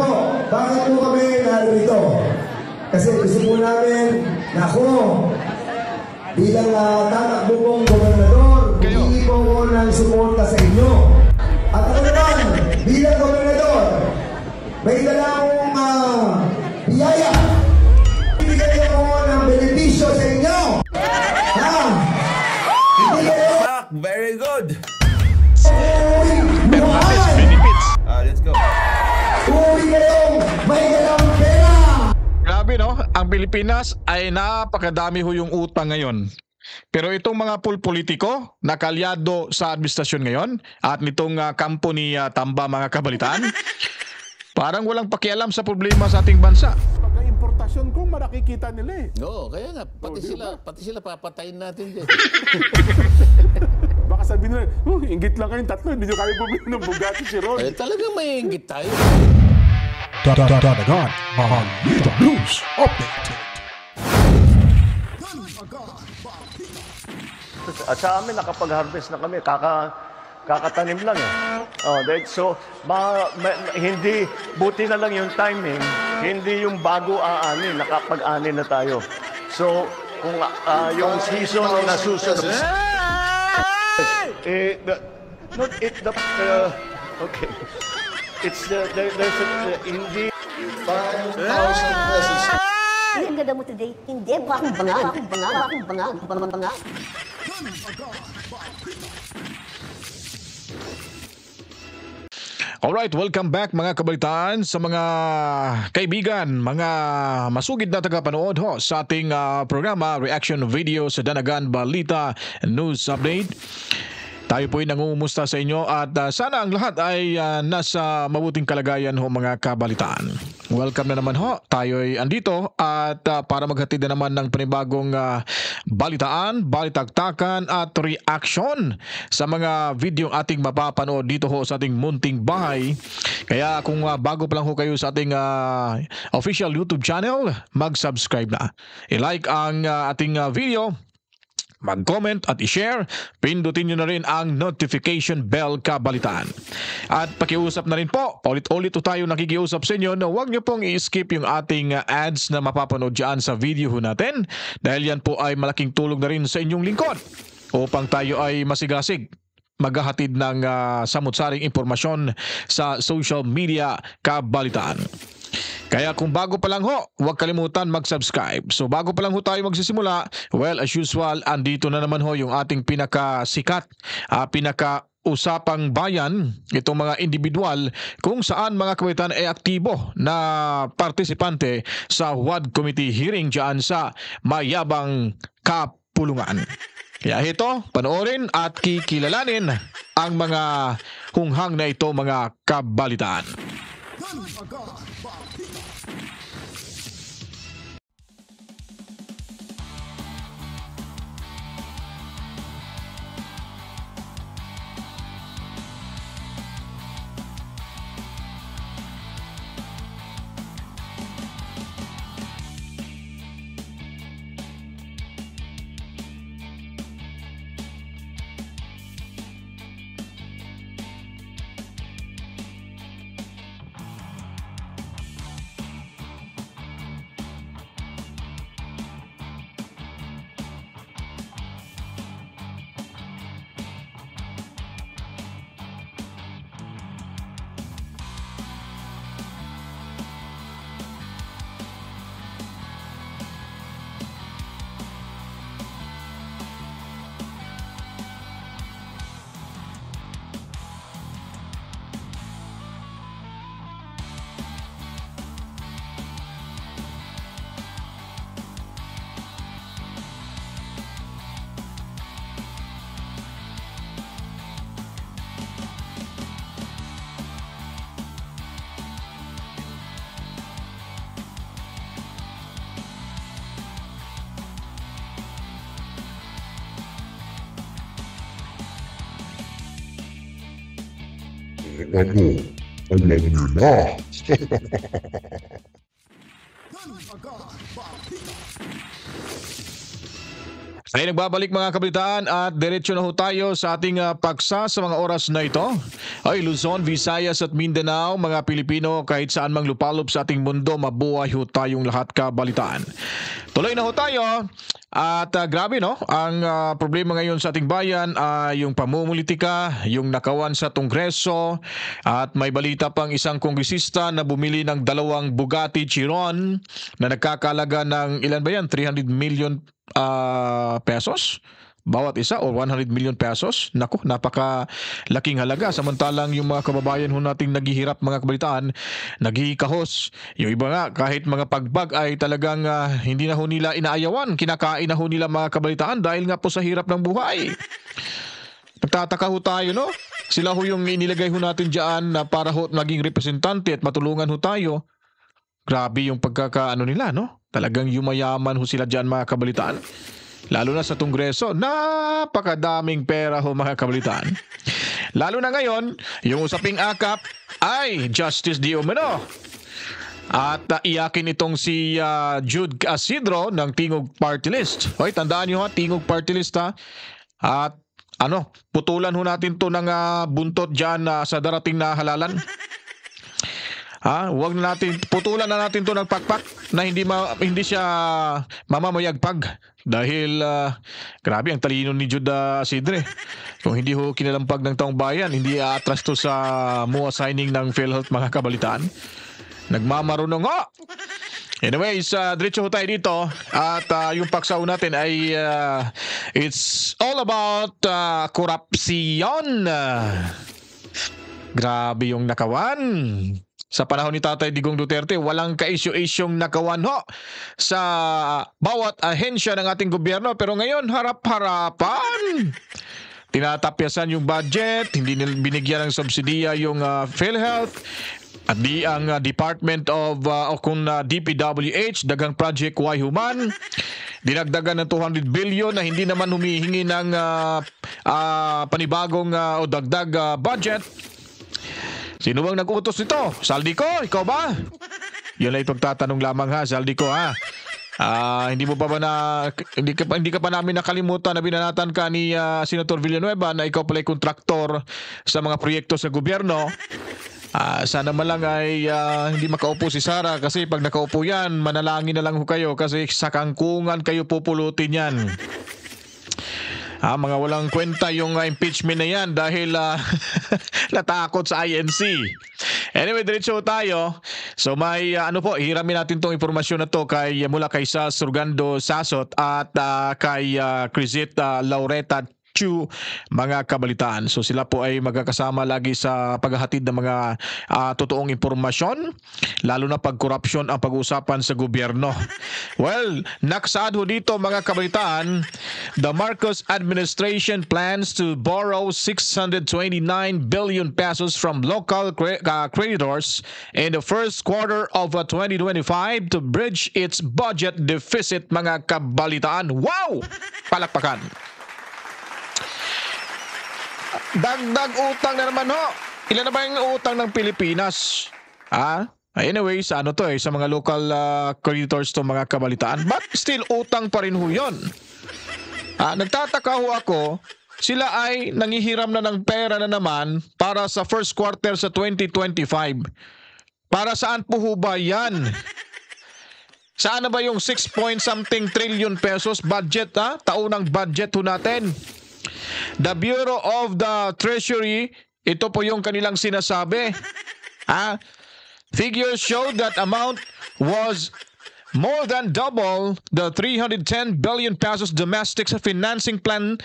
po, bakit po kami narito? Kasi gusto po namin na ako, bilang tatakbo pong gobernador, hindi po ko ng suporta sa inyo. At ako naman, bilang gobernador, may dala akong biyaya. Ibigay ako ng benepisyo sa inyo. Ha? Hindi kayo. Very good. Benefits. Let's go. Uwi kayong may dalang pera. Grabe no, ang Pilipinas ay napakadami ho yung utang ngayon. Pero itong mga politiko na kalyado sa administrasyon ngayon at nitong kampo ni Tamba mga kabalitaan, parang walang pakialam sa problema sa ating bansa. Pagka-importasyon kung makikita nila eh. Oo, kaya nga, pati sila papatayin natin din. Baka sabihin nila, inggit lang kayong tatlo, hindi nyo kaya bumili ng Bugatti si Ron. Eh, talagang may inggit tayo. Dadagan, Mahalita News Update. At sa amin, nakapag-harvest na kami. Kakatanim lang eh. So, hindi, buti na lang yung timing, hindi yung bago aanin, nakapag-anin na tayo. So, kung yung season na susunod... okay. It's there's a hindi 5,000 pesos. Ang ganda mo today. Hindi, bakong bangag. Alright, welcome back mga kabalitaan sa mga kaibigan, mga masugid na tagapanood ho sa ating programa Reaction Video sa Danagan Balita News Update. Tayo po ay nangungumusta sa inyo at sana ang lahat ay nasa mabuting kalagayan ho mga kabalitaan. Welcome na naman ho. Tayo ay andito at para maghatid na naman ng panibagong balitaan, balitagtakan at reaction sa mga video ating mapapanood dito ho sa ating munting bahay. Kaya kung bago pa lang ho kayo sa ating official YouTube channel, mag-subscribe na. I-like ang ating video, mag-comment at i-share, pindutin nyo na rin ang notification bell kabalitaan. At pakiusap na rin po, ulit-ulit tayo nakikiusap sa inyo na huwag nyo pong i-skip yung ating ads na mapapanood dyan sa video natin dahil yan po ay malaking tulong na rin sa inyong lingkod upang tayo ay masigasig maghahatid ng samut-saring impormasyon sa social media kabalitaan. Kaya kung bago pa lang ho, huwag kalimutan mag-subscribe. So bago pa lang ho tayo magsisimula, well as usual, andito na naman ho yung ating pinakasikat, pinaka-usapang bayan, itong mga individual kung saan mga kabaitan ay aktibo na partisipante sa WAD Committee hearing dyan sa Mayabang Kapulungan. Kaya ito, panoorin at kikilalanin ang mga hunghang na ito mga kabalitaan. Ano, alam nyo na. Ay nagbabalik mga kabalitaan at diretso na ho tayo sa ating paksa sa mga oras na ito. Ay Luzon, Visayas at Mindanao, mga Pilipino kahit saan mang lupalop sa ating mundo, mabuhay ho tayong lahat kabalitaan. Tuloy na ho tayo at grabe no, ang problema ngayon sa ating bayan ay yung pamumulitika, yung nakawan sa Kongreso at may balita pang isang kongresista na bumili ng 2 Bugatti Chiron na nagkakalaga ng ilan ba yan? 300 million pesos bawat isa o 100 million pesos. Naku, napaka-laking halaga. Samantalang yung mga kababayan ho nating naghihirap mga kabalitaan, naghihikahos. Yung iba nga, kahit mga pagbag ay talagang hindi na ho nila inaayawan. Kinakain na ho nila mga kabalitaan dahil nga po sa hirap ng buhay. Nagtataka ho tayo, no? Sila ho yung inilagay ho natin dyan na para ho maging representante at matulungan ho tayo. Grabe yung pagkakaano nila, no? Talagang yumayaman ho sila dyan mga kabalitaan. Lalo na sa Kongreso, napakadaming pera ho mga kabalitaan. Lalo na ngayon, yung usaping akap ay Justice Di Umano. At iyakin itong si Jude Asidro ng Tingog Party List. Hoy, tandaan nyo ha, Tingog Party List ha. At putulan ho natin to ng buntot dyan sa darating na halalan. Huwag na natin, putulan na natin to ng pakpak na hindi siya mamamayagpag dahil grabe ang talino ni Jude Asidre. Kung hindi ho kinalampag ng taong bayan, hindi aatras to sa MOA signing ng PhilHealth mga kabalitaan. Nagmamarunong ho! Anyways, diretso ho tayo dito at yung paksaw natin ay it's all about korupsyon. Grabe yung nakawan. Sa panahon ni Tatay Digong Duterte, walang ka-issue-isyong nakawan ho sa bawat ahensya ng ating gobyerno. Pero ngayon, harap-harapan. Tinatapyasan yung budget, hindi binigyan ng subsidiya yung PhilHealth, at di ang Department of DPWH, dagang Project Y Human, dinagdagan ng 200 billion na hindi naman humihingi ng panibagong o dagdag budget. Sino bang nag-utos nito? Saldico, ikaw ba? Yun ay pagtatanong lamang ha, Saldico ha. Hindi mo pa ba hindi ka pa namin nakalimutan na binanatan ka ni Senator Villanueva na ikaw pala ay kontraktor sa mga proyekto sa gobyerno. Sana man lang ay hindi makaupo si Sara kasi pag nakaupo yan, manalangin na lang ho kayo kasi sa kangkungan kayo pupulutin yan. Mga walang kwenta yung impeachment na yan dahil natakot sa INC. Anyway, diretso tayo. So may hiramin natin tong impormasyon na to mula kay Sas Surgando Sasot at kay Crizit Laureta Chu, mga kabalitaan. So sila po ay magkakasama lagi sa paghahatid ng mga totoong impormasyon, lalo na pag korupsyon ang pag-uusapan sa gobyerno. Well, naksaad ho dito mga kabalitaan, the Marcos administration plans to borrow 629 billion pesos from local creditors in the first quarter of 2025 to bridge its budget deficit, mga kabalitaan. Wow! Palakpakan. Dagdag utang na naman ho. Ilan na ba yung utang ng Pilipinas? Anyways, sa mga local creditors to mga kabalitaan. But still utang pa rin ho yun. Nagtataka ho ako, sila ay nangihiram na ng pera na naman para sa first quarter sa 2025. Para saan po ho ba yan? Saan na ba yung 6 something trillion pesos budget taunang budget ho natin? The Bureau of the Treasury, ito po yung kanilang sinasabi. Figures show that amount was more than double the 310 billion pesos domestic financing plan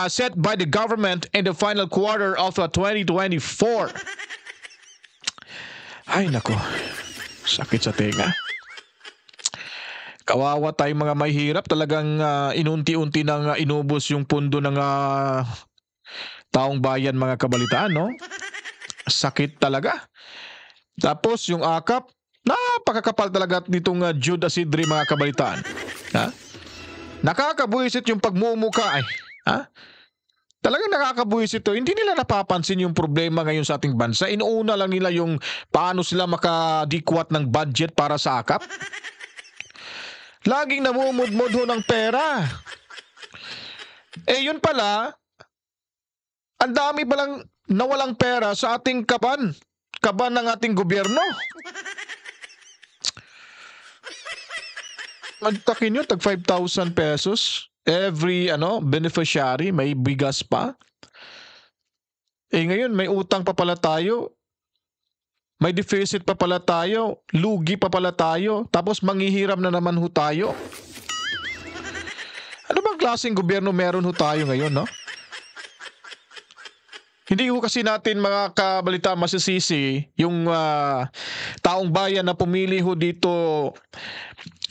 set by the government in the final quarter of 2024. Ay nako, sakit sa tenga. Kawawa tayong mga mahihirap, talagang inunti-unti nang inubos yung pundo ng taong bayan, mga kabalitaan, no? Sakit talaga. Tapos yung akap, napakakapal talaga nitong Jude Asidre, mga kabalitaan. Nakakabuisit yung pagmumuka ay. Talagang nakakabuisit ito. Hindi nila napapansin yung problema ngayon sa ating bansa. Inuuna lang nila yung paano sila makadikwat ng budget para sa akap. Laging namumudmud ho ng pera. Yun pala, ang dami palang nawalang pera sa ating kaban. Kaban ng ating gobyerno. Magtakin nyo, tag 5,000 pesos. Every beneficiary, may bigas pa. Ngayon, may utang pa pala tayo. May deficit pa pala tayo. Lugi pa pala tayo. Tapos manghihiram na naman ho tayo. Ano bang klaseng gobyerno meron ho tayo ngayon, no? Hindi ho kasi natin mga kabalita masisisi yung taong bayan na pumili ho dito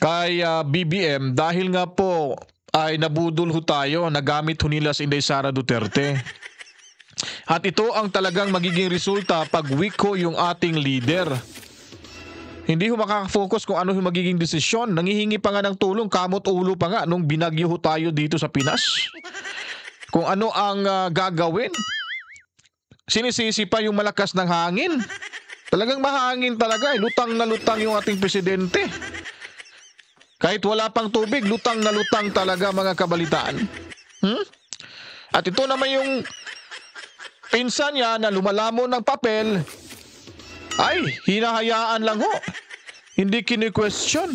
kay BBM dahil nga po ay nabudol ho tayo, nagamit ho nila si Inday Sara Duterte. At ito ang talagang magiging resulta pag weak ho yung ating leader. Hindi ho makaka-focus kung ano yung magiging desisyon. Nangihingi pa nga ng tulong, kamot ulo pa nga nung binagyo ho tayo dito sa Pinas. Kung ano ang gagawin. Sinisisi pa yung malakas ng hangin. Talagang mahangin talaga. Lutang na lutang yung ating presidente. Kahit wala pang tubig, lutang na lutang talaga mga kabalitaan. At ito naman yung pinsan niya na lumalamon ng papel, ay hinahayaan lang ho. Hindi kini-question.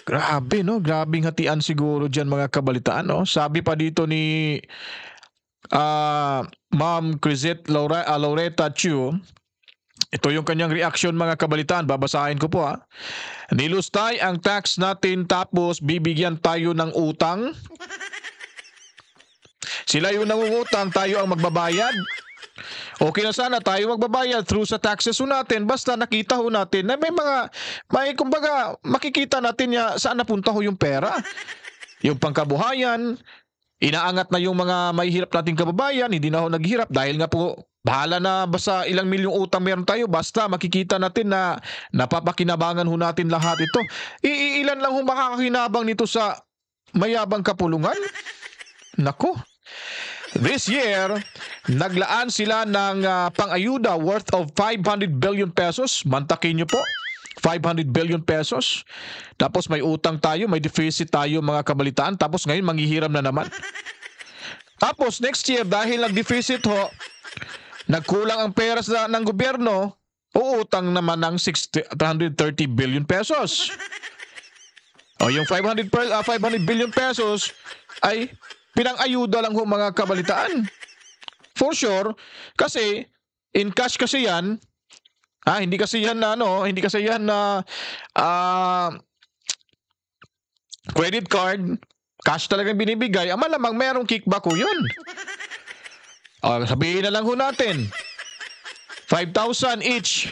Grabe, no? Grabing hatian siguro dyan mga kabalitaan, no? Sabi pa dito ni Ma'am Crisette Laureta Chu, ito yung kanyang reaction mga kabalitaan. Babasahin ko po ha. Nilustay ang tax natin tapos bibigyan tayo ng utang. Sila yung nangungutang, tayo ang magbabayad. Okay na sana tayo magbabayad through sa taxes ho natin. Basta nakita ho natin na may kumbaga makikita natin ya saan napunta ho yung pera. Yung pangkabuhayan, inaangat na yung mga mahihirap nating kababayan, hindi na ho naghihirap dahil nga po bahala na basta ilang milyong utang meron tayo, basta makikita natin na napapakinabangan ho natin lahat ito. Iilan lang ho makakakinabang nito sa mayabang kapulungan? Nako. This year, naglaan sila ng pang-ayuda worth of 500 billion pesos. Mantakin nyo po, 500 billion pesos. Tapos may utang tayo, may deficit tayo mga kabalitaan. Tapos ngayon manghihiram na naman. Tapos next year, dahil nag-deficit ho, nagkulang ang pera ng gobyerno, uutang naman ng 630 billion pesos. O yung 500 billion pesos ay pinang-ayuda lang ho mga kabalitaan. For sure, kasi in cash kasi yan, hindi kasi yan na credit card, cash talagang binibigay. Malamang merong kickback ho yun. Sabihin na lang ho natin, 5,000 each.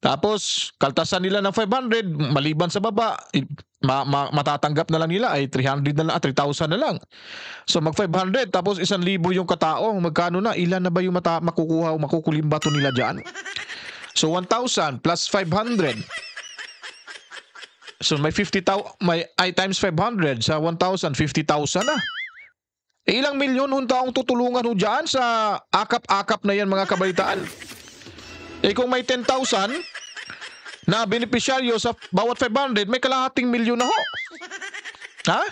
Tapos, kaltasan nila ng 500, maliban sa baba, matatanggap na lang nila ay 300 na lang, 3,000 na lang. So, mag 500, tapos 1,000 yung katao, magkano na? Ilan na ba yung makukuha o makukulimbato nila dyan? So, 1,000 plus 500. So, may 50,000, times 500 sa 1,000, 50,000 na. Ilang milyon yung taong tutulungan ho dyan sa akap-akap na yan mga kabalitaan. Kung may 10,000 na benepisyaryo sa bawat 500, may kalahating milyon na ho. Ha?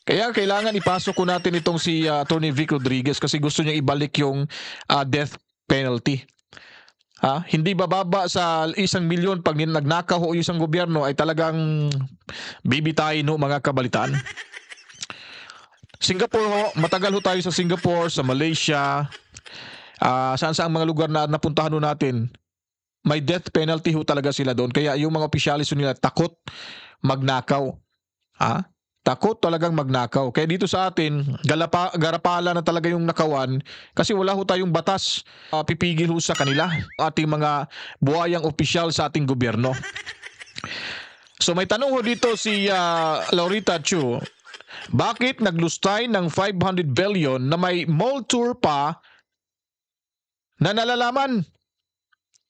Kaya kailangan ipasok ko natin itong si Atty. Vic Rodriguez kasi gusto niya ibalik yung death penalty. Hindi bababa sa 1 milyon pag nagnakaw ho yung isang gobyerno ay talagang bibitayin ho mga kabalitaan. Singapore ho, matagal ho tayo sa Singapore, sa Malaysia, saan-saan mga lugar na napuntahan ho natin, may death penalty ho talaga sila doon. Kaya yung mga opisyalis nila takot magnakaw. Takot talagang magnakaw. Kaya dito sa atin, garapala na talaga yung nakawan kasi wala ho tayong batas pipigil ho sa kanila, ating mga buhayang opisyal sa ating gobyerno. So may tanong ho dito si Laureta Chu, bakit naglustay ng 500 billion na may mall tour pa na nalalaman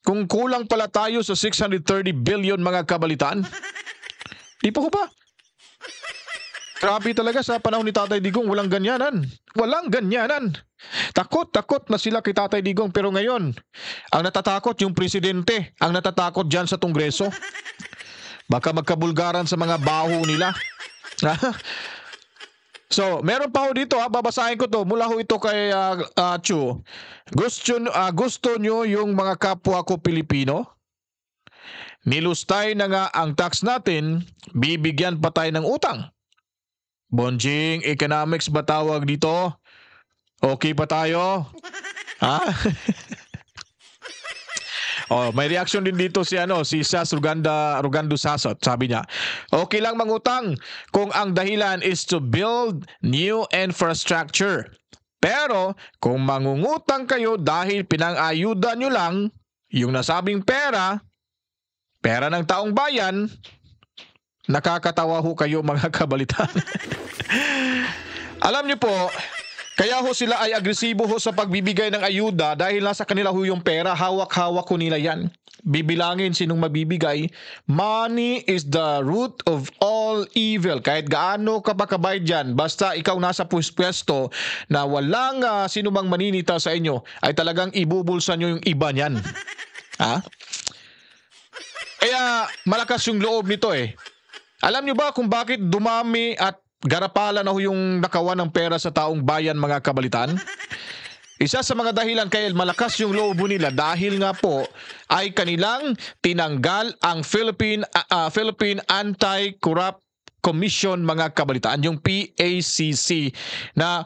kung kulang pala tayo sa 630 billion mga kabalitaan? Di po ba? Grabe talaga sa panahon ni Tatay Digong, walang ganyanan. Walang ganyanan. Takot na sila kay Tatay Digong. Pero ngayon, ang natatakot yung presidente. Ang natatakot dyan sa Kongreso. Baka magkabulgaran sa mga baho nila. So, meron pa ho dito, babasahin ko to. Mula ho ito kay Chu. Gusto nyo yung mga kapwa ko Pilipino? Nilustay na nga ang tax natin, bibigyan pa tayo ng utang. Bonjing, economics ba tawag dito? Okay pa tayo? Ha? Oh, may reaction din dito si Sas Rugando Sasot. Sabi niya, okay lang mangutang kung ang dahilan is to build new infrastructure. Pero kung mangungutang kayo dahil pinang-ayuda nyo lang yung nasabing pera ng taong bayan, nakakatawa ho kayo mga kabalitan. Alam niyo po, kaya ho sila ay agresibo ho sa pagbibigay ng ayuda dahil nasa kanila ho yung pera, hawak-hawak ko nila yan. Bibilangin sinong mabibigay. Money is the root of all evil. Kahit gaano ka pa kabayad dyan, basta ikaw nasa pwesto na walang sinumang maninita sa inyo, ay talagang ibubulsa nyo yung iba niyan. Ha? Kaya malakas yung loob nito eh. Alam nyo ba kung bakit dumami at garapala na ho yung nakawan ng pera sa taong bayan mga kabalitan? Isa sa mga dahilan kaya malakas yung loob nila dahil nga po ay kanilang tinanggal ang Philippine Anti-Corrupt Commission mga kabalitan, yung PACC, na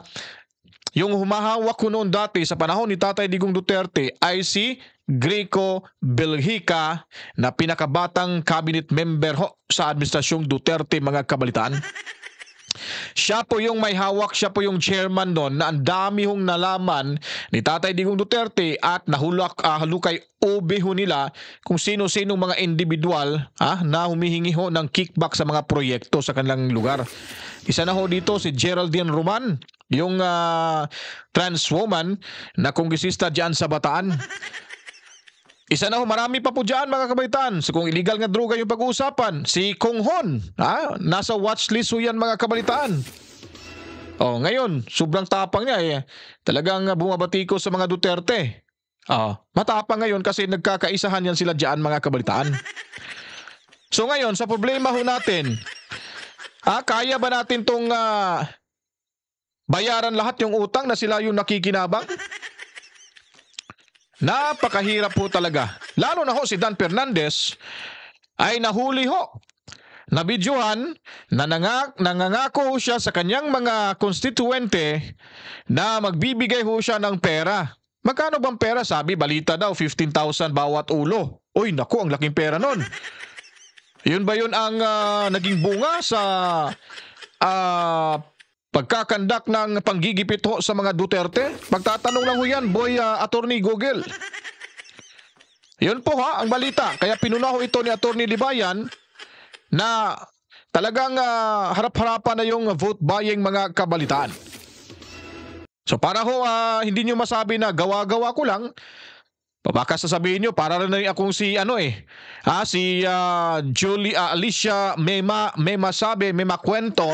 yung humahawak ko noon dati sa panahon ni Tatay Digong Duterte ay si Greco Belgica na pinakabatang cabinet member ho sa administrasyong Duterte mga kabalitan. Siya po yung may hawak, siya po yung chairman doon na ang dami hong nalaman ni Tatay Digong Duterte at halukay ube ho nila kung sino-sino mga individual na humihingi ho ng kickback sa mga proyekto sa kanilang lugar. Isa na ho dito si Geraldine Roman, yung trans woman na kongresista dyan sa Bataan. Isa na ho, marami pa po dyan mga kabaitan. So kung illegal nga droga yung pag-uusapan, si Kong Hon, nasa watchlist ho yan mga kabalitaan. Oh, ngayon, sobrang tapang niya eh. Talagang bumabatiko sa mga Duterte. Matapang ngayon kasi nagkakaisahan yan sila dyan mga kabalitaan. So ngayon, sa problema ho natin, kaya ba natin tong bayaran lahat yung utang na sila yung nakikinabang? Napakahirap po talaga. Lalo na ho si Dan Fernandez ay nahuli ho. Nabidyohan na nangangako ho siya sa kanyang mga konstituente na magbibigay ho siya ng pera. Magkano bang pera? Sabi, balita daw, 15,000 bawat ulo. Uy, naku, ang laking pera nun. Yun ba yun ang naging bunga sa pagkakandak ng panggigipit ho sa mga Duterte? Pagtatanong lang ho yan, boy, Attorney Google. Yun po ang balita. Kaya pinuna ho ito ni Attorney Libayan na talagang harap-harapan na yung vote buying mga kabalitaan. So para ho hindi nyo masabi na gawa-gawa ko lang, baka sasabihin nyo, para rin akong si Alicia Mema Kwento.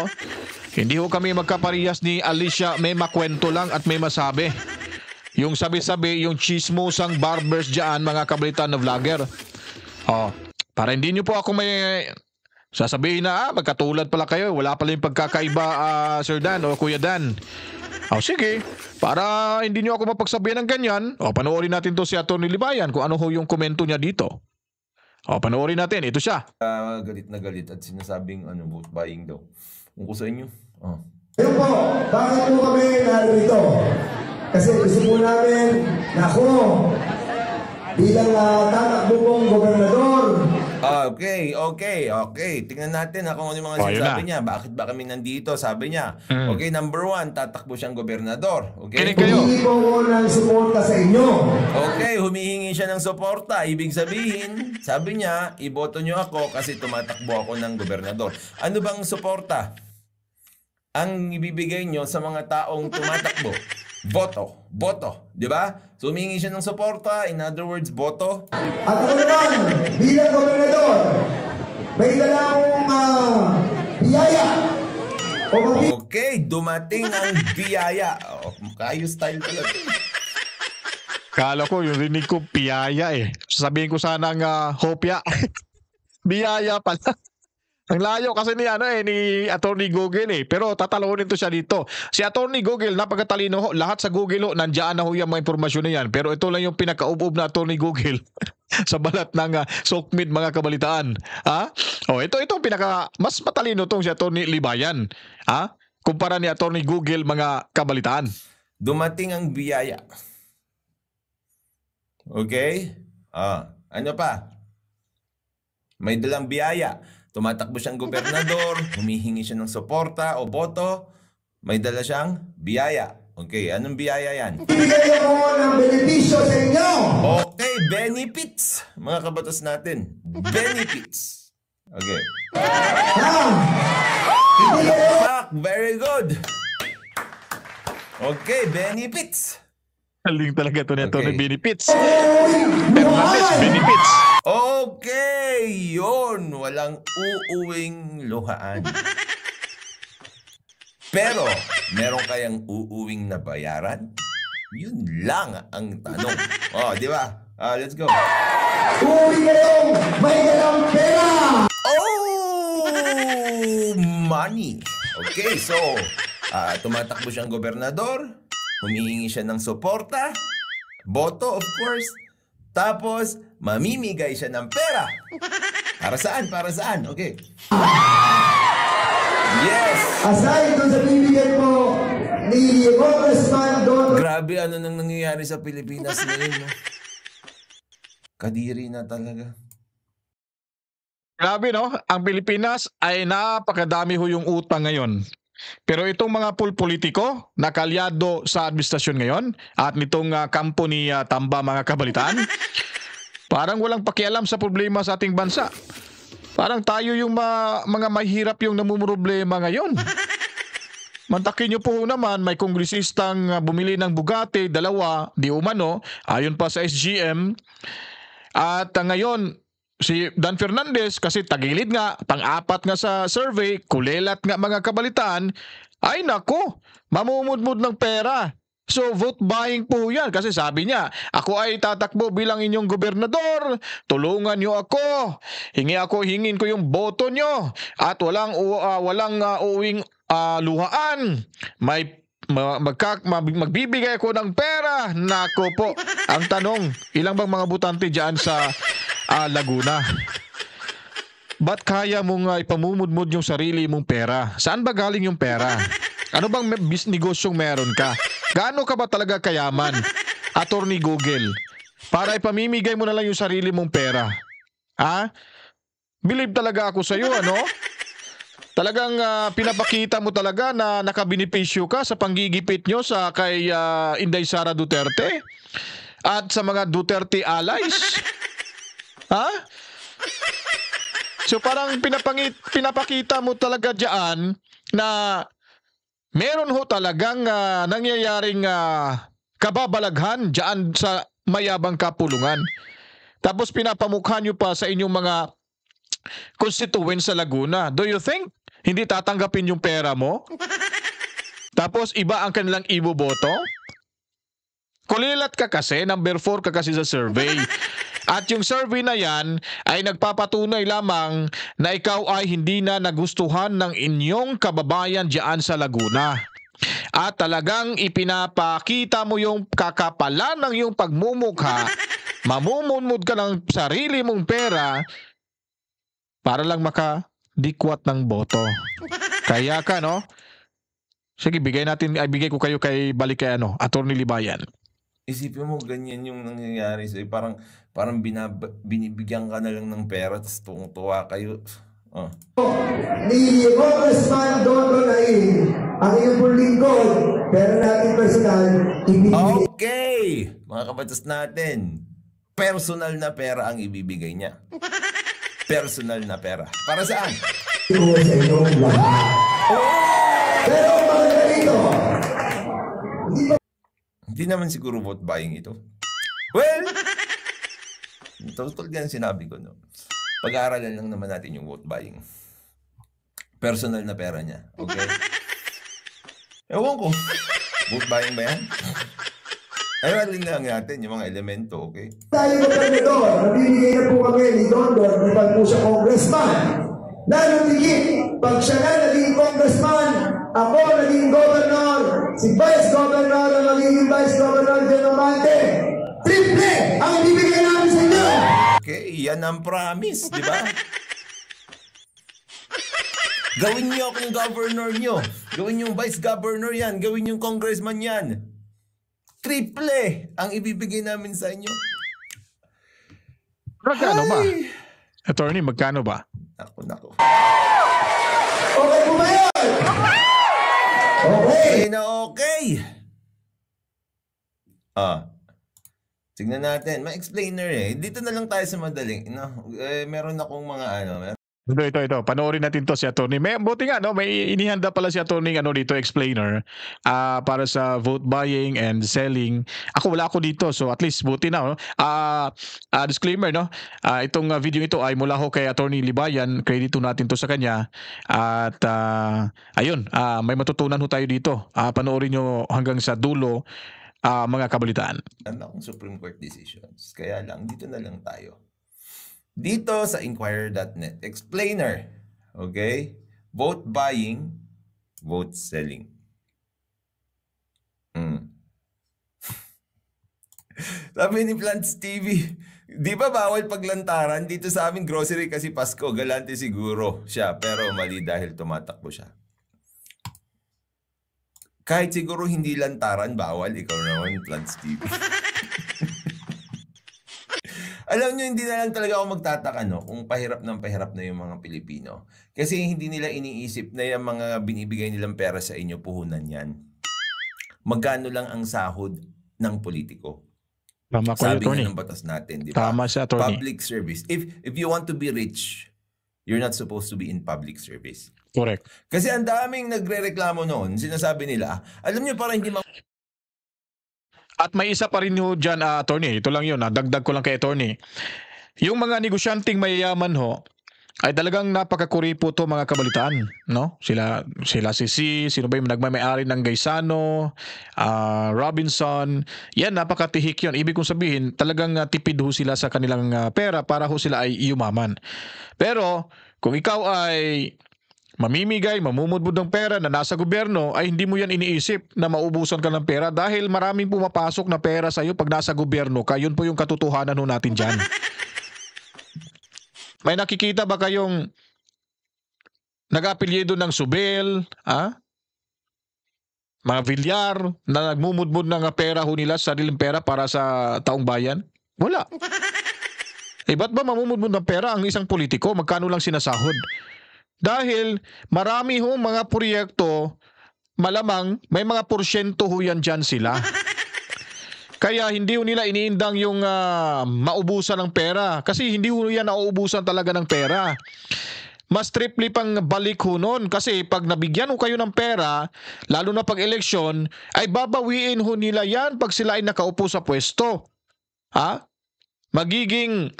Hindi ho kami magkaparehas ni Alicia Mema Kwento lang at Mema Sabe. Yung sabi-sabi, yung chismosang barbers dyan, mga kabalitan na vlogger. Para hindi nyo po ako may sasabihin na magkatulad pala kayo, wala pala yung pagkakaiba, Sir Dan o Kuya Dan. Sige, para hindi nyo ako mapagsabihan ng ganyan, panoorin natin to si Atty. Libayan kung ano ho yung komento niya dito. Panoorin natin, ito siya. Galit na galit at sinasabing vote buying daw. Kung ko sa inyo. Ayun po, bakit po kami narito? Kasi gusto po namin na ako bilang tatakbo pong gobernador. Okay. Tingnan natin kung ano yung mga sinasabi niya. Bakit ba kami nandito? Sabi niya. Okay, number 1, tatakbo siyang gobernador. Okay? Humihingi po ako ng suporta sa inyo. Okay, humihingi siya ng suporta. Ibig sabihin, sabi niya, iboto niyo ako kasi tumatakbo ako ng gobernador. Ano bang suporta ang ibibigay niyo sa mga taong tumatakbo? Boto. Di ba? So, humingi siya ng suporta. In other words, boto. At ako naman, bilang gobernador, may dala akong biyaya. Okay, dumating ang biyaya. Kayo style talaga. Kala ko, yung rinig ko, biyaya eh. Sabihin ko sanang hopya. Biyaya pala. Ang layo kasi ni ni Attorney Google pero tatalunin to siya dito. Si Attorney Google napakatalino ho, lahat sa Google ho nandiyan na ho yung mga impormasyon na yan. Pero ito lang yung pinakaubub na Attorney Google sa balat ng SOCMED mga kabalitaan. Ha? Oh, itong pinaka mas matalino tong si Attorney Libayan. Ha? Kumpara ni Attorney Google mga kabalitaan. Dumating ang biyaya. Okay? Ano pa? May dalang biyaya. Tumatakbo siyang gobernador, humihingi siya ng suporta o boto, may dala siyang biyaya. Okay, anong biyaya yan? Bibigay ako ng benepisyo sa inyo. Okay, benefits. Mga kabatas natin, benefits. Okay. Pak, very good. Okay, benefits. Galing talaga ito ni Attorney Okay. Benefits. Fernandez Benefits. Okay, yun. Walang uuwing luhaan. Pero, meron kayang uuwing na bayaran? Yun lang ang tanong. Di ba? Let's go. Uwi kayong may dalang pera. Oh, money. Okay, so, tumatakbo siyang gobernador, humihingi siya ng suporta, boto, of course, tapos, mamimigay siya ng pera. Para saan? Para saan? Okay. Yes! Aside doon sa bibigyan mo ni Congressman Don. Grabe, ano nang nangyayari sa Pilipinas ngayon, no? Kadiri na talaga. Grabe no, ang Pilipinas ay napakadami ho yung utang ngayon. Pero itong mga politiko na kalyado sa administrasyon ngayon at nitong kampo ni Tamba mga kabalitaan, parang walang pakialam sa problema sa ating bansa. Parang tayo yung mga mahirap yung namumroblema ngayon. Mantakin nyo po naman, may kongresistang bumili ng Bugatti, 2, di umano, ayon pa sa SGM. At ngayon, si Dan Fernandez, kasi tagilid nga, pang-4 nga sa survey, kulelat nga mga kabalitaan, ay nako, mamumudmud ng pera. So vote buying po yan kasi sabi niya, ako ay tatakbo bilang inyong gobernador, tulungan niyo ako, hingin ko yung boto niyo at walang uwing luhaan, magbibigay ako ng pera. Nako po, ang tanong, ilang bang mga butante dyan sa Laguna? Ba't kaya mong ipamumudmud yung sarili mong pera? Saan ba galing yung pera? Ano bang negosyong meron ka? Gaano ka ba talaga kayaman, Attorney Google, para ipamimigay mo na lang yung sarili mong pera? Ha? Believe talaga ako sa iyo, ano? Talagang pinapakita mo talaga na nakabenepisyo ka sa panggigipit nyo sa kay Inday Sara Duterte at sa mga Duterte allies. Ha? So parang pinapakita mo talaga diyan na meron ho talagang nangyayaring kababalaghan diyan sa mayabang kapulungan. Tapos pinapamukha nyo pa sa inyong mga constituents sa Laguna. Do you think hindi tatanggapin yung pera mo? Tapos iba ang kanilang iboboto? Kulilat ka kasi, number 4 ka kasi sa survey. At yung survey na yan ay nagpapatunay lamang na ikaw ay hindi na nagustuhan ng inyong kababayan diyan sa Laguna. At talagang ipinapakita mo yung kakapalan ng iyong pagmumukha, mamumudmud ka ng sarili mong pera para lang makadikwat ng boto. Kaya ka, no? Sige, bigay ko kayo balik kay Attorney Libayan. Isipin mo, ganyan yung nangyayari sa'yo. Parang binibigyan ka na lang ng pera, tapos tuwang-tuwa kayo. Ni Congressman Don Ronay, ang iyong lingkod, pero natin personal, ibibigay. Okay! Mga kabatas natin, personal na pera ang ibibigay niya. Personal na pera. Para saan? ko sa inyong lahat. Pero maganda dito, Hindi naman siguro vote buying ito. Well, total yan sinabi ko, no? Pag-aaralan lang naman natin yung vote buying. Personal na pera niya. Okay? Ewan ko. Vote buying ba yan? Aralin lang natin yung mga elemento, okay? tayo ng gobernador, nabibigay na po kami ni Don Don, kapag po siya congressman. Lalo tigit, pag siya na naging congressman, ako naging governor, si Vice Governor ang magiging Vice Governor General Mante. Triple ang ibibigay namin sa inyo! Okay, yan ang promise, di ba? Gawin niyo akong governor niyo. Gawin yung vice governor yan. Gawin yung congressman yan. Triple ang ibibigay namin sa inyo. Magkano ba? Attorney, magkano ba? Naku. Okay po ba yun? Okay. Okay na okay. Tignan natin. Ma-explainer eh. Dito na lang tayo sa madaling. Meron akong mga Ito. Panoorin natin to si Attorney. Buti nga, no? May inihanda pala si Attorney dito, explainer, para sa vote buying and selling. Wala ako dito. So at least buti na. No? Disclaimer, no? Itong video ito ay mula ho kay Attorney Libayan. Kredito natin to sa kanya. At ayun, may matutunan ho tayo dito. Panoorin nyo hanggang sa dulo mga kabalitaan. akong Supreme Court decisions. Kaya lang, dito na lang tayo. Dito sa Inquirer.net, explainer. Okay? Vote buying, vote selling. Sabi ni Plants TV, di ba bawal paglantaran? Dito sa aming grocery kasi Pasko, galante siguro siya. Pero mali dahil tumatakbo siya. Kahit siguro hindi lantaran, bawal. Ikaw naman, Plants TV. Alam nyo, hindi na lang talaga ako magtataka, no? Kung pahirap na yung mga Pilipino. Kasi hindi nila iniisip na yung mga binibigay nilang pera sa inyo, puhunan yan. Magkano lang ang sahod ng politiko? Tama ko, Sabi Attorney. nga ng batas natin, di ba? Tama siya, Attorney. Public service. If you want to be rich, you're not supposed to be in public service. Correct. Kasi ang daming nagre-reklamo noon, sinasabi nila, alam nyo, para hindi At may isa pa rin ho dyan, Attorney. Ito lang yun, dagdag ko lang kay Attorney. Yung mga negosyanteng mayayaman ho, ay talagang napakakuripo to mga kabalitaan, no? Sila sino ba yung nagmamay-ari ng Gaisano, Robinson, yan, napakatihik yun. Ibig kong sabihin, talagang tipid ho sila sa kanilang pera para ho sila ay yumaman. Pero, kung ikaw ay mamimigay, mamumudmud ng pera na nasa gobyerno, ay hindi mo yan iniisip na maubusan ka ng pera dahil maraming pumapasok na pera sa iyo pag nasa gobyerno ka. Yun po yung katotohanan ho natin dyan. May nakikita ba kayong nag-apelyido ng Subel, mga Villar, na nagmumudmud ng pera ho nila, sariling pera para sa taong bayan? Wala. Ba't ba mamumudmud ng pera ang isang politiko? Magkano lang sinasahod? Dahil marami ho mga proyekto, malamang may mga porsyento ho yan dyan sila. Kaya hindi ho nila iniindang yung maubusan ng pera. Kasi hindi ho yan nauubusan talaga ng pera. Mas triple pang balik ho nun. Kasi pag nabigyan ho kayo ng pera, lalo na pag eleksyon, ay babawiin ho nila yan pag sila ay nakaupo sa pwesto. Magiging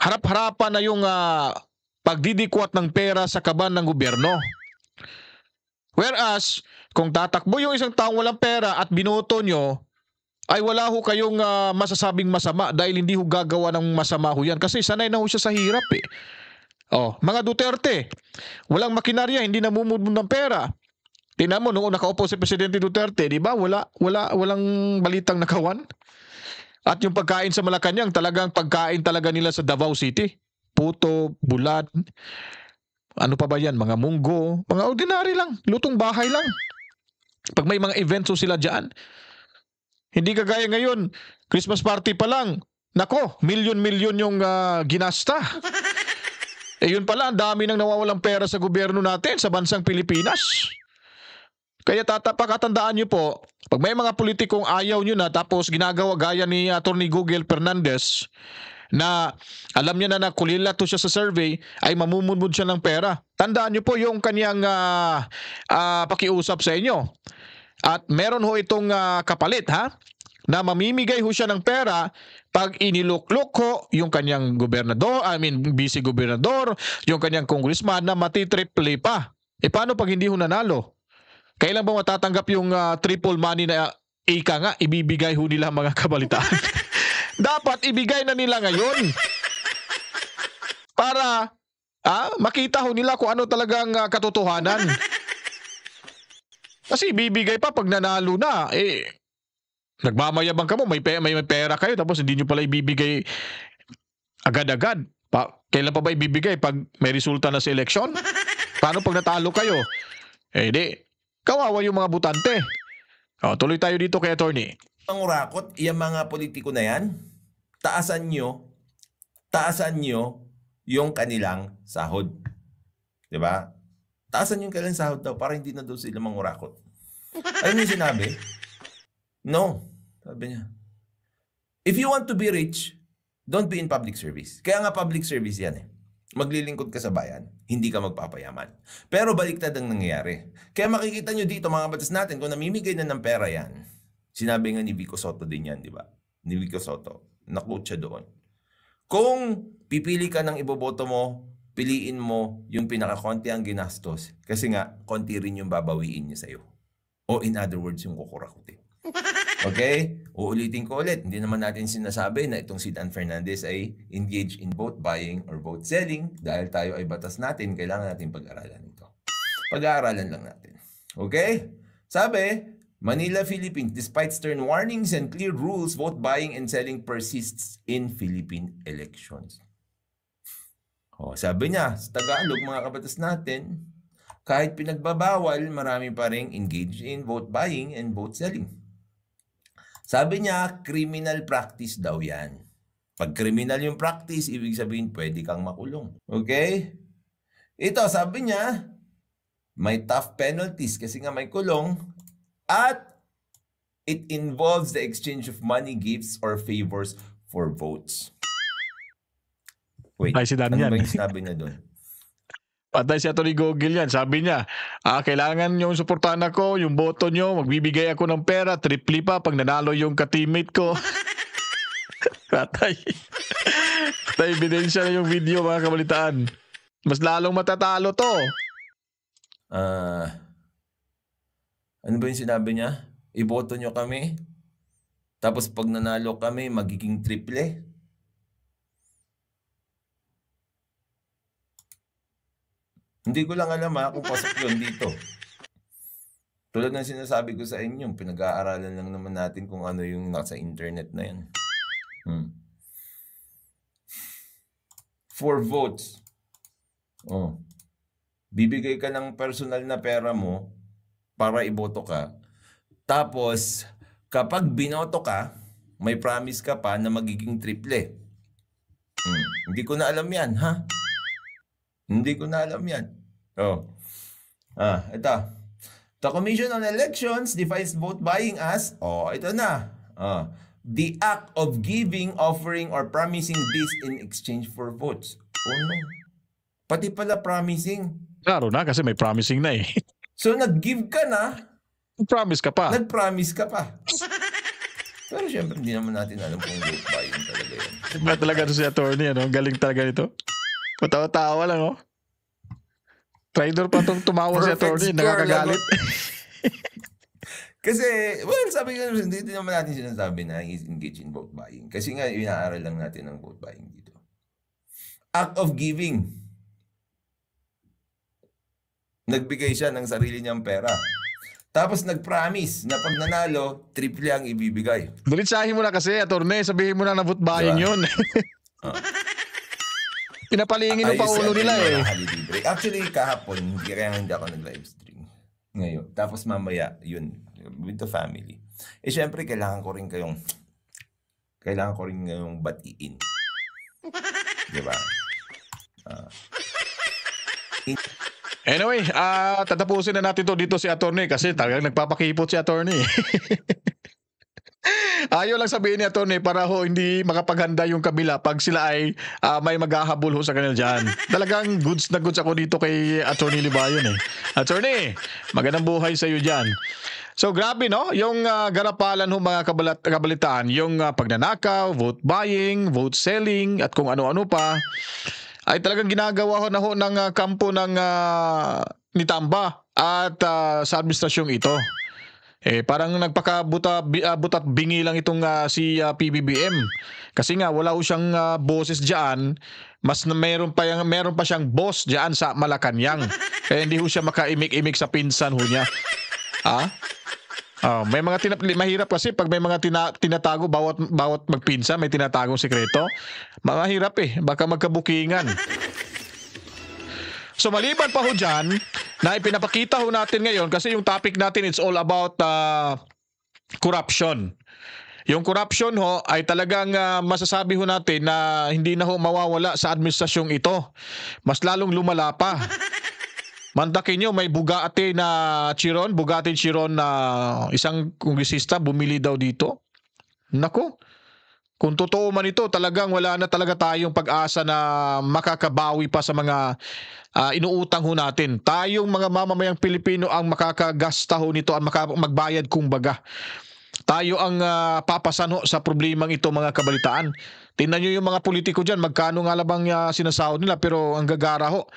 harap-harapan na yung pagdidikwat ng pera sa kaban ng gobyerno. Whereas, kung tatakbo yung isang taong walang pera at binoto nyo, ay wala ho kayong masasabing masama dahil hindi ho gagawa ng masama ho yan. Kasi sanay na ho siya sa hirap eh. Mga Duterte, walang makinarya, hindi namumudmud ng pera. Tingnan mo, noong nakaupo si Presidente Duterte, di ba? Walang balitang nakawan. At yung pagkain sa Malacanang, talagang pagkain talaga nila sa Davao City. Puto, bulat, ano pa ba yan? Mga munggo, mga ordinary lang, lutong bahay lang. Pag may mga events sila dyan, hindi kagaya ngayon, Christmas party pa lang, nako, milyon-milyon yung ginasta. Yun pala, ang dami nang nawawalang pera sa gobyerno natin, sa bansang Pilipinas. Kaya pakatandaan nyo po, pag may mga politikong ayaw nyo na tapos ginagawa gaya ni Atty. Google Fernandez, na alam niya na kulilato siya sa survey, ay mamumudmud siya ng pera. Tandaan niyo po yung kanyang pakiusap sa inyo. At meron ho itong kapalit, na mamimigay ho siya ng pera pag iniluklok ho yung kanyang vice-gobernador, yung kanyang congressman na matitriple pa. Paano pag hindi ho nanalo? Kailan ba matatanggap yung triple money na ibibigay ho nila mga kabalitaan? Dapat ibigay na nila ngayon para makita ho nila kung ano talagang katotohanan. Kasi bibigay pa pag nanalo na, nagmamayabang ka mo, may pera kayo, tapos hindi nyo pala ibibigay agad-agad. Kailan pa ba ibibigay pag may resulta na sa eleksyon? Paano pag natalo kayo? Di, kawawa yung mga butante. Tuloy tayo dito kay attorney. Ang urakot, yung mga politiko na yan, taasan nyo yung kanilang sahod. Diba? Taasan yung kanilang sahod daw para hindi na daw sila mangurakot. Ano yung sinabi? No. Sabi niya. If you want to be rich, don't be in public service. Kaya nga public service yan eh. Maglilingkod ka sa bayan, hindi ka magpapayaman. Pero baliktad ang nangyayari. Kaya makikita nyo dito mga batas natin, kung namimigay na ng pera yan, sinabi nga ni Vico Soto din yan, di ba? Ni Vico Soto. Naquote siya doon. Kung pipili ka ng iboboto mo, piliin mo yung pinakakonti ang ginastos. Kasi nga, konti rin yung babawiin niya sa'yo. O in other words, yung kukurakutin. Okay? Uulitin ko ulit. Hindi naman natin sinasabi na itong si Dan Fernandez ay engaged in vote buying or vote selling. Dahil tayo ay batas natin, kailangan natin pag-aralan ito. Pag-aaralan lang natin. Okay? Sabi, Manila, Philippines, despite stern warnings and clear rules, vote buying and selling persists in Philippine elections. Sabi niya, sa Tagalog, mga kabatas natin, kahit pinagbabawal, marami pa rin engaged in vote buying and vote selling. Sabi niya, criminal practice daw yan. Pag criminal yung practice, ibig sabihin, pwede kang makulong. Okay? Ito, sabi niya, may tough penalties kasi nga may kulong at it involves the exchange of money, gifts, or favors for votes. Wait, Ay, si Dan ano yan. ba yung sabi niya doon? Patay si Atty. Gogil yan. Sabi niya, kailangan yung suportahan ako, yung boto nyo, magbibigay ako ng pera, triple pa pag nanalo yung ka-teammate ko. Patay. Patay, ebidensya na yung video, mga kabalitaan. Mas lalong matatalo to. Ano ba yung sinabi niya? Iboto nyo kami, tapos pag nanalo kami, magiging triple. Hindi ko lang alam kung pasok yun dito. Tulad ng sinasabi ko sa inyo, pinag-aaralan lang naman natin kung ano yung nasa internet na yan. 4 votes. Bibigay ka ng personal na pera mo para iboto ka. Tapos, kapag binoto ka, may promise ka pa na magiging triple. Hindi ko na alam yan, ha? Hindi ko na alam yan. Ito. The Commission on Elections defines vote buying as, ito na. The act of giving, offering, or promising this in exchange for votes. No. Pati pala promising. Klaro na kasi may promising na eh. So, nag-give ka na. Promise ka pa. Nag-promise ka pa. Pero syempre, hindi naman natin alam kung vote buying talaga yun. Ba talaga ito si attorney, ano? Galing talaga nito. Patawa-tawa lang, oh. Trader pa itong tumawa si attorney. Nakakagalit. Kasi, well, sabi ko, hindi naman natin sinasabi na he's engaged in vote buying. Kasi nga, inaaral lang natin ang vote buying dito. Act of giving. Nagbigay siya ng sarili niyang pera. Tapos nag-promise na pag nanalo, triple ang ibibigay. Dulitsahin mo na kasi, attorney. Sabihin mo na vote buying yun. Pinapalingin ng paulo nila eh. Actually, kahapon, kaya hindi ako nag-live stream. Ngayon. Tapos mamaya, yun, with the family. Syempre, kailangan ko rin kayong batiin. Diba? Anyway, tatapusin na natin to dito si attorney kasi talagang nagpapakipot si attorney. Ayaw lang sabihin ni attorney para hindi makapaghanda yung kabila pag sila ay may maghahabol sa kanila dyan. Talagang goods na goods ako dito kay Attorney Libayon eh. Attorney, magandang buhay sa iyo dyan. So grabe no, yung garapalan ng mga kabalitaan, yung pagnanakaw, vote buying, vote selling at kung ano-ano pa ay talagang ginagawa ng kampo ng ni Tamba at sa administrasyong ito. Parang butat bingi lang itong si PBBM. Kasi nga wala ho siyang boses diyan. Meron pa siyang boss diyan sa Malacanang. Kaya hindi ho siya makaimik-imik sa pinsan ho niya. May mga mahirap kasi pag may mga tinatago bawat magpinsan may tinatagong sekreto. Mahirap baka magkabukingan. So maliban pa ho dyan, na ipinapakita ho natin ngayon kasi yung topic natin it's all about corruption. Yung corruption ho ay talagang masasabi ho natin na hindi na ho mawawala sa administrasyong ito. Mas lalong lumala pa. Mandakin nyo, may Bugatti Chiron na isang kongresista bumili daw dito. Nako, kung totoo man ito, talagang wala na talaga tayong pag-asa na makakabawi pa sa mga inuutang ho natin. Tayong mga mamamayang Pilipino ang makakagasta ho nito at magbayad kumbaga. Tayo ang papasan ho sa problemang ito mga kabalitaan. Tingnan nyo yung mga politiko dyan, magkano nga labang sinasahod nila pero ang gagara ho.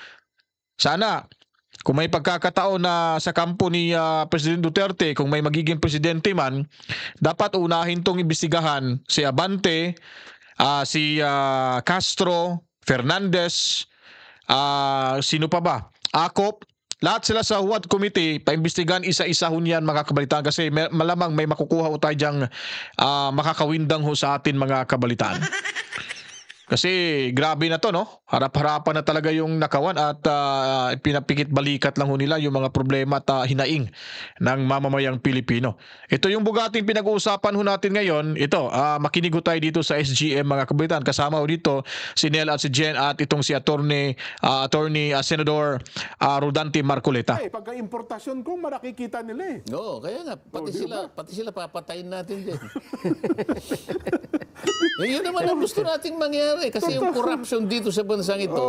Sana kung may pagkakataon na sa kampo ni President Duterte, kung may magiging presidente man, dapat unahin tong imbestigahan si Abante, si Castro, Fernandez, sino pa ba? Akop, lahat sila sa Huwad Committee, paimbestigahan isa-isa ho niyan mga kabalitaan kasi malamang may makukuha ho tayo dyang makakawindang ho sa atin mga kabalitaan. Kasi grabe na to, no? Harap-harapan na talaga yung nakawan at pinapikit balikat lang ho nila yung mga problema at hinaing ng mamamayang Pilipino. Ito yung bugating pinag-uusapan ho natin ngayon. Ito, makinig ho tayo dito sa SGM mga kabalitaan. Kasama ho dito si Nel at si Jen at itong si Attorney Senador Rodante Marcoleta. Pagka-importasyon ko, marakikita nila Oo, kaya nga, pati sila papatayin natin din. Yun naman ang gusto nating mangyari kasi yung corruption dito sa bansang ito.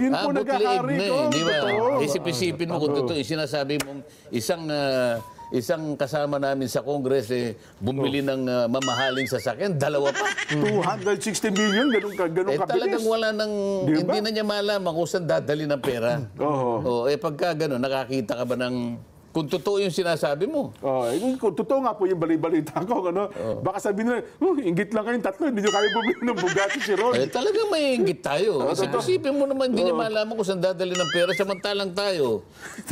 Yun po nagkakari ko. Di ba? Isip-isipin mo kung totoo, sinasabi mong isang kasama namin sa Congress bumili ng mamahaling sasakyan, dalawa pa. 260 million, ganun kabilis. Talagang wala nang, hindi na niya malaman kung saan dadali ng pera. Pagka gano'n, nakakita ka ba ng kung totoo yung sinasabi mo. Kung totoo nga po yung balita ko, baka sabihin nila, inggit lang kayong tatlo, hindi nyo kayo bumili ng Bugatti Chiron. Talagang may inggit tayo. Isipin mo naman, hindi niya malaman kung saan dadali ng pera. Samantalang tayo,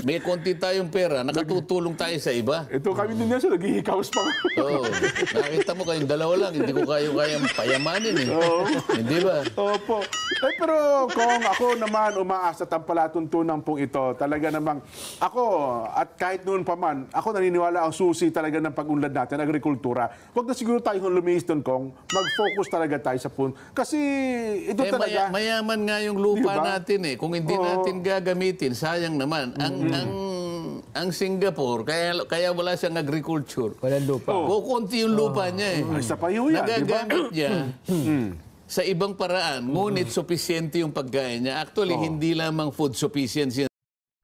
may konti tayong pera, nakatutulong tayo sa iba. Ito kami din nasa, naghihikaos pa. Nakita mo kayong dalawa lang, hindi ko kayang payamanin Hindi ba? Opo. Pero kung ako naman umaasa tampalatuntunan pong ito, talaga namang ako at kahit noon pa man, ako naniniwala ang susi talaga ng pag-unlad natin, agrikultura. Huwag na siguro tayo lumiis doon, Kong. Mag-focus talaga tayo sa punto. Kasi ito talaga. Mayaman nga yung lupa natin Kung hindi natin gagamitin, sayang naman. Ang Singapore, kaya wala siyang agriculture. Walang lupa. Kukunti yung lupa niya Sa payo yan, nagagamit niya sa ibang paraan. Ngunit sufficiente yung pagkain niya. Actually, hindi lamang food sufficiency.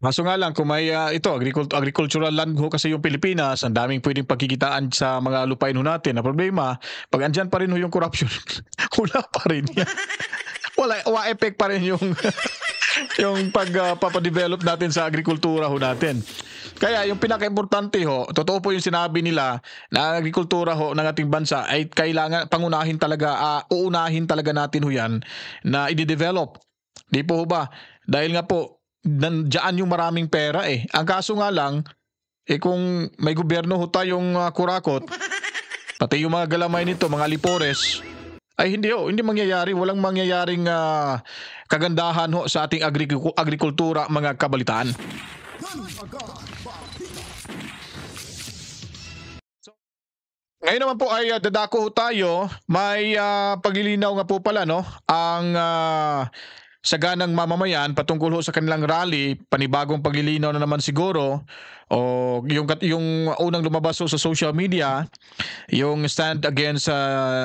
Maso nga lang kung may agricultural land ho kasi yung Pilipinas, ang daming pwedeng pagkikitaan sa mga lupain ho natin. Na problema, pag andyan pa rin ho yung corruption, wala pa rin yan. Wala effect pa rin yung yung pagpapadevelop natin sa agrikultura ho natin. Kaya yung pinaka-importante ho, totoo po yung sinabi nila na ang agrikultura ho ng ating bansa ay kailangan uunahin talaga natin ho yan na i-develop. Di po ho ba? Dahil nga po, diyan yung maraming pera Ang kaso nga lang, kung may gobyerno ho tayong kurakot, pati yung mga galamay nito, mga lipores, ay hindi mangyayari. Walang mangyayaring kagandahan ho sa ating agrikultura, mga kabalitaan. Ngayon naman po ay dadako ho tayo. May paglilinaw nga po pala ang saganang mamamayan patungkol ho sa kanilang rally, panibagong paglilinaw na naman siguro o yung unang lumabas ho sa social media, yung stand against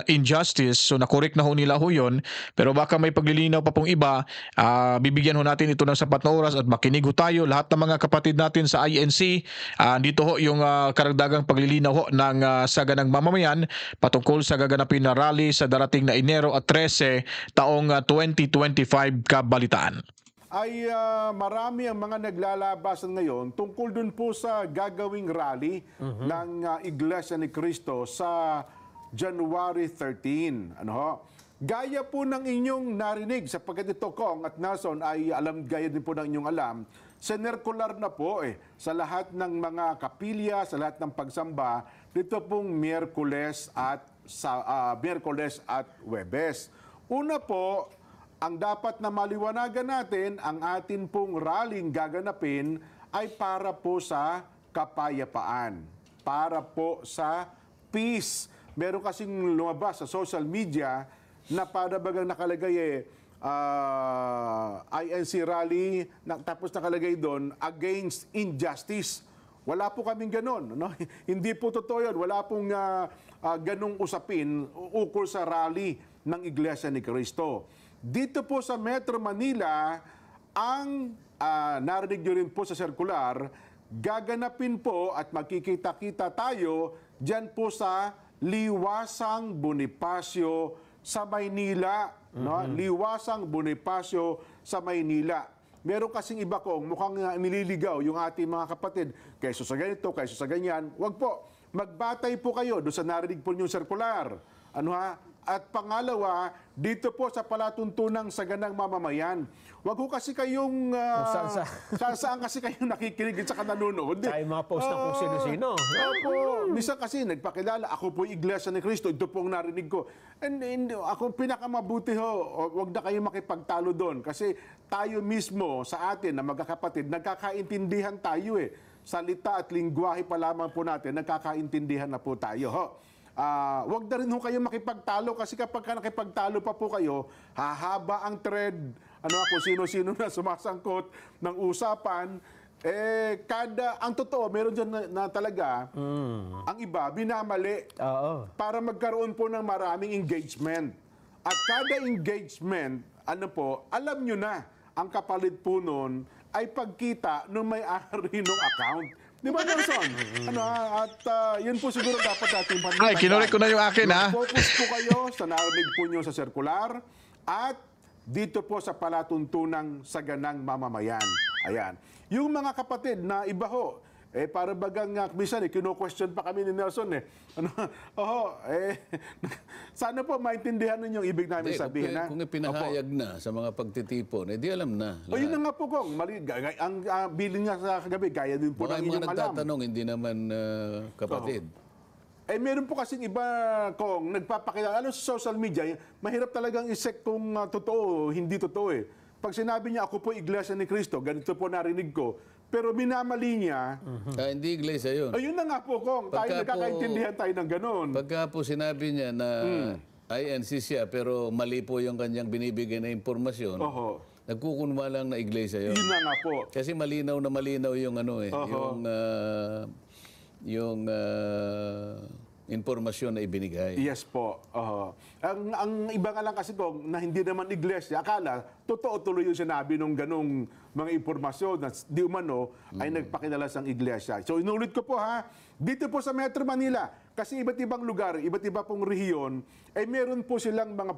injustice. So nakorek na ho nila ho yun, pero baka may paglilinaw pa pong iba. Bibigyan ho natin ito ng sapat na oras at makinig ho tayo. Lahat ng mga kapatid natin sa INC, dito ho yung karagdagang paglilinaw ho ng saganang mamamayan patungkol sa gaganapin na rally sa darating na Enero at 13 taong 2025 kabalitaan. ay marami ang mga naglalabasan ngayon tungkol dun po sa gagawing rally ng Iglesia ni Cristo sa January 13. Ano ho? Gaya po ng inyong narinig, sapagkat ito, Kong at Nelson, ay gaya din po ng inyong alam, sinerkular na po sa lahat ng mga kapilya, sa lahat ng pagsamba, dito pong Miyerkules at Huwebes. Una po, ang dapat na maliwanagan natin, ang atin pong rallying gaganapin ay para po sa kapayapaan, para po sa peace. Meron kasing lumabas sa social media na para bagang nakalagay INC rally, tapos nakalagay doon, against injustice. Wala po kaming ganon. No? Hindi po totoo yun. Wala pong ganong usapin ukol sa rally ng Iglesia ni Cristo. Dito po sa Metro Manila, ang narinig nyo rin po sa circular, gaganapin po at magkikita-kita tayo dyan po sa Liwasang Bonifacio sa Maynila. No? Liwasang Bonifacio sa Maynila. Meron kasing iba kong mukhang nililigaw yung ating mga kapatid. Kaysa sa ganito, kaysa sa ganyan. Wag po. Magbatay po kayo doon sa narinig po yung circular. Ano ha? At pangalawa, dito po sa palatuntunang saganang mamamayan. Huwag ho kasi kayong... saan kasi kayong nakikinig at saka nanonood. Tsaka yung mga post na kung sino-sino. Opo. Misa kasi nagpakilala, ako po Iglesia ni Cristo, ito pong narinig ko. And ako pinakamabuti ho, huwag na kayong makipagtalo doon. Kasi tayo mismo sa atin na magkakapatid, nagkakaintindihan tayo Salita at lingwahe pa lamang po natin, nagkakaintindihan na po tayo ho. Wag na rin ho kayo makipagtalo kasi kapag nakipagtalo pa po kayo, hahaba ang thread, kung sino-sino na sumasangkot ng usapan, ang totoo, meron dyan na talaga, ang iba, binamali para magkaroon po ng maraming engagement. At kada engagement, alam nyo na, ang kapalit po nun ay pagkita ng may-ari ng account. Di ba, Nelson? Yun po siguro dapat natin pandipan. Ay, kinurek ko na yung akin, ha? Focus po kayo sa narinig po nyo sa circular at dito po sa palatuntunang saganang mamamayan. Ayan. Yung mga kapatid na iba ho, para bagang minsan, kino-question pa kami ni Nelson sana po maintindihan ninyo yung ibig namin sabihin. Kung ipinahayag na sa mga pagtitipon, di alam na. Yun na nga po, Kong. Ang bilin nga sa kagabi, gaya din po ng mga inyong alam. nagtatanong, hindi naman kapatid. Meron po kasing iba, Kong, nagpapakilala. Sa social media, mahirap talagang isek kung totoo o hindi totoo Pag sinabi niya, ako po Iglesia ni Cristo, ganito po narinig ko, pero minamali niya. Hindi iglesia yun. Ayun na nga po, Kong. Tayo nagkakaintindihan tayo ng ganun. Pagka po sinabi niya na INC siya, pero mali po yung kanyang binibigay na impormasyon, nagkukunwa lang na iglesia yun. Yun na nga po. Kasi malinaw na malinaw yung yung impormasyon na ibinigay. Yes po. Ang iba nga lang kasi po, na hindi naman iglesia, akala, totoo tuloy yung sinabi nung ganong mga impormasyon na di umano ay nagpakilala sa iglesia. So inulit ko po dito po sa Metro Manila, kasi iba't ibang lugar, iba't iba pong rehiyon, meron po silang mga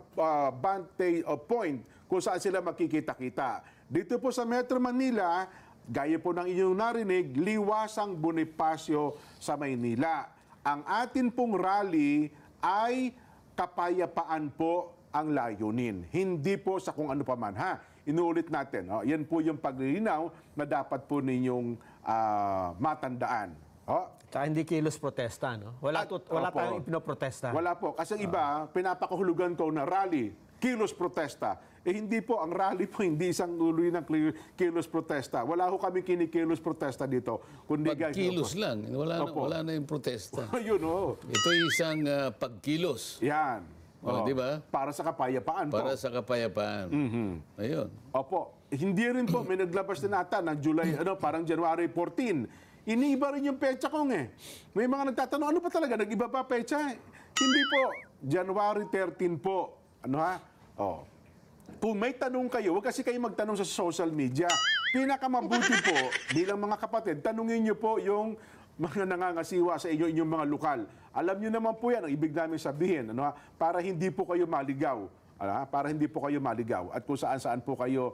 vantage point kung saan sila makikita-kita. Dito po sa Metro Manila, gaya po ng inyong narinig, Liwasang Bonifacio sa Maynila. Ang atin pong rally ay kapayapaan po ang layunin. Hindi po sa kung ano pa man. Inuulit natin. Yan po yung paglilinaw na dapat po ninyong matandaan. Tsaka hindi kilos protesta, no? Wala tayong ipinoprotesta. Wala po. Kasi iba, pinapakahulugan ko na rally, kilos protesta. Hindi po, ang rally po hindi isang uloy ng kilos protesta. Wala ho kami kinikilos protesta dito. Kundi pagkilos lang. Wala na yung protesta. Yun Ito isang pagkilos. Yan. Di ba? Para sa kapayapaan po. Para sa kapayapaan. Ayun. Opo. Hindi rin po, may naglabas na nata ng July, parang January 14. Iniiba rin yung pecha kong May mga nagtatanong, ano pa talaga? Nag-iba pa pecha? Hindi po. January 13 po. Kung may tanong kayo, huwag kasi kayo magtanong sa social media. Pinakamabuti po, bilang mga kapatid, tanungin niyo po yung mga nangangasiwa sa inyo, inyong mga lokal. Alam niyo naman po yan, ang ibig namin sabihin, para hindi po kayo maligaw. Para hindi po kayo maligaw at kung saan-saan po kayo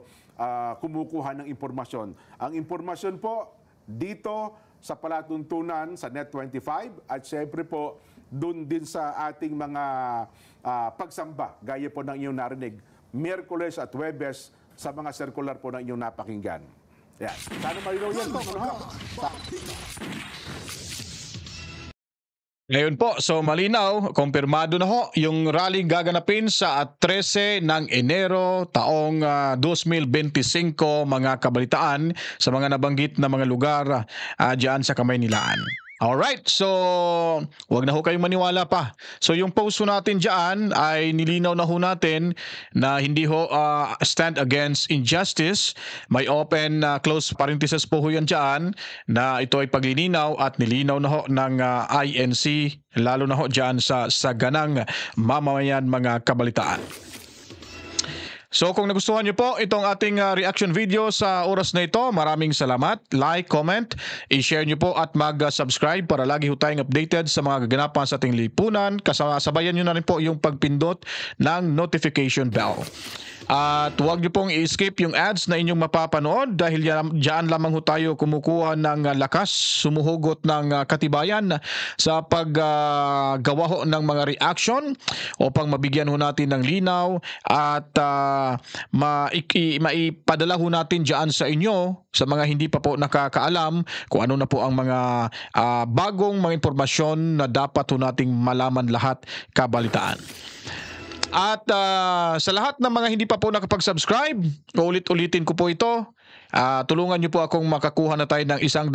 kumukuha ng impormasyon. Ang impormasyon po dito sa palatuntunan sa Net25 at syempre po doon din sa ating mga pagsamba gaya po ng inyong narinig Miyerkules at Huwebes sa mga circular po ng inyong napakinggan. Yan. Sana malinaw yan po. Ngayon po, so malinaw, kumpirmado na ho yung rally gaganapin sa 13 ng Enero taong 2025, mga kabalitaan sa mga nabanggit na mga lugar dyan sa Kamaynilaan. Alright, so wag na ho kayong maniwala pa. So yung post ho natin dyan ay nilinaw na ho natin na hindi ho stand against injustice. May open close parenthesis po ho yan dyan na ito ay paglilinaw at nilinaw na ho ng INC lalo na ho dyan sa ganang mamamayan, mga kabalitaan. So kung nagustuhan niyo po itong ating reaction video sa oras na ito, maraming salamat. Like, comment, i-share niyo po at mag-subscribe para lagi ho tayong updated sa mga gaganapan sa ating lipunan. Kasabayan niyo na rin po yung pagpindot ng notification bell. At huwag niyo pong i-skip yung ads na inyong mapapanood dahil diyan lamang ho tayo kumukuha ng lakas, sumuhugot ng katibayan sa paggawa ho ng mga reaction upang mabigyan ho natin ng linaw at maipadala ho natin diyan sa inyo, sa mga hindi pa po nakakaalam kung ano na po ang mga bagong mga impormasyon na dapat ho nating malaman lahat, kabalitaan. At sa lahat ng mga hindi pa po nakapag-subscribe, ulit-ulitin ko po ito, tulungan niyo po akong makakuha na tayo ng 100,000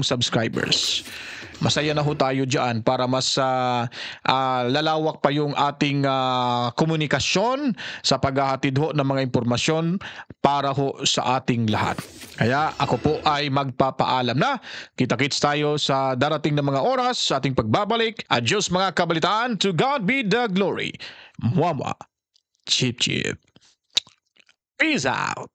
subscribers. Masaya na ho tayo dyan para mas lalawak pa yung ating komunikasyon sa paghahatid ho ng mga impormasyon para ho sa ating lahat. Kaya ako po ay magpapaalam na. Kita-kits tayo sa darating na mga oras sa ating pagbabalik. Adios mga kabalitaan. To God be the glory. Mwah mwah. Chip chip. Peace out.